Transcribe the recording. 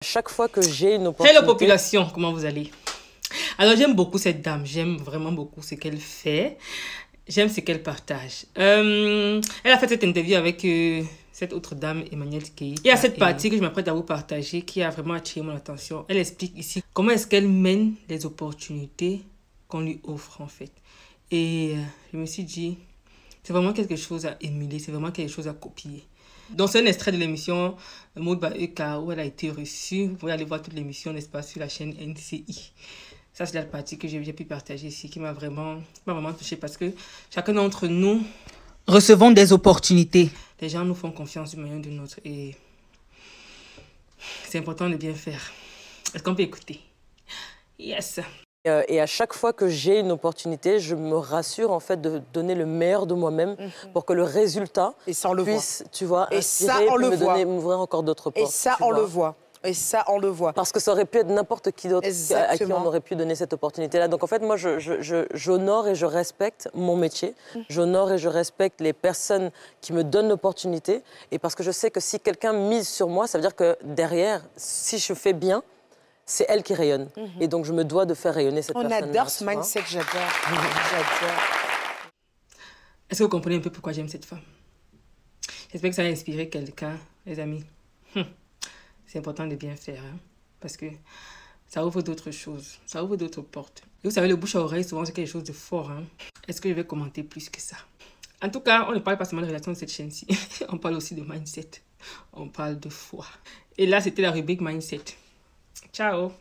Chaque fois que j'ai une opportunité... Hello population, comment vous allez? Alors j'aime beaucoup cette dame, j'aime vraiment beaucoup ce qu'elle fait, j'aime ce qu'elle partage. Elle a fait cette interview avec cette autre dame, Emmanuelle Keïta. Il y a cette partie que je m'apprête à vous partager qui a vraiment attiré mon attention. Elle explique ici comment est-ce qu'elle mène les opportunités qu'on lui offre en fait. Et je me suis dit, c'est vraiment quelque chose à émuler, c'est vraiment quelque chose à copier. Donc, c'est un extrait de l'émission Mode by EK où elle a été reçue. Vous pouvez aller voir toute l'émission, n'est-ce pas, sur la chaîne NCI. Ça, c'est la partie que j'ai pu partager ici, qui m'a vraiment touchée parce que chacun d'entre nous recevons des opportunités. Les gens nous font confiance d'une manière ou d'une autre et c'est important de bien faire. Est-ce qu'on peut écouter? Yes! Et à chaque fois que j'ai une opportunité, je me rassure en fait de donner le meilleur de moi-même pour que le résultat puisse, tu vois, inspirer et m'ouvrir encore d'autres portes. Et ça, on le voit. Et ça, on le voit. Parce que ça aurait pu être n'importe qui d'autre à qui on aurait pu donner cette opportunité-là. Donc en fait, moi, j'honore et je respecte mon métier. J'honore et je respecte les personnes qui me donnent l'opportunité. Et parce que je sais que si quelqu'un mise sur moi, ça veut dire que derrière, si je fais bien, c'est elle qui rayonne. Et donc, je me dois de faire rayonner cette personne-là. On adore ce mindset, j'adore. J'adore. Est-ce que vous comprenez un peu pourquoi j'aime cette femme? J'espère que ça a inspiré quelqu'un, les amis. C'est important de bien faire, hein, parce que ça ouvre d'autres choses, ça ouvre d'autres portes. Et vous savez, le bouche à oreille, souvent, c'est quelque chose de fort. Hein. Est-ce que je vais commenter plus que ça? En tout cas, on ne parle pas seulement de relation de cette chaîne-ci. On parle aussi de mindset. On parle de foi. Et là, c'était la rubrique mindset. Ciao!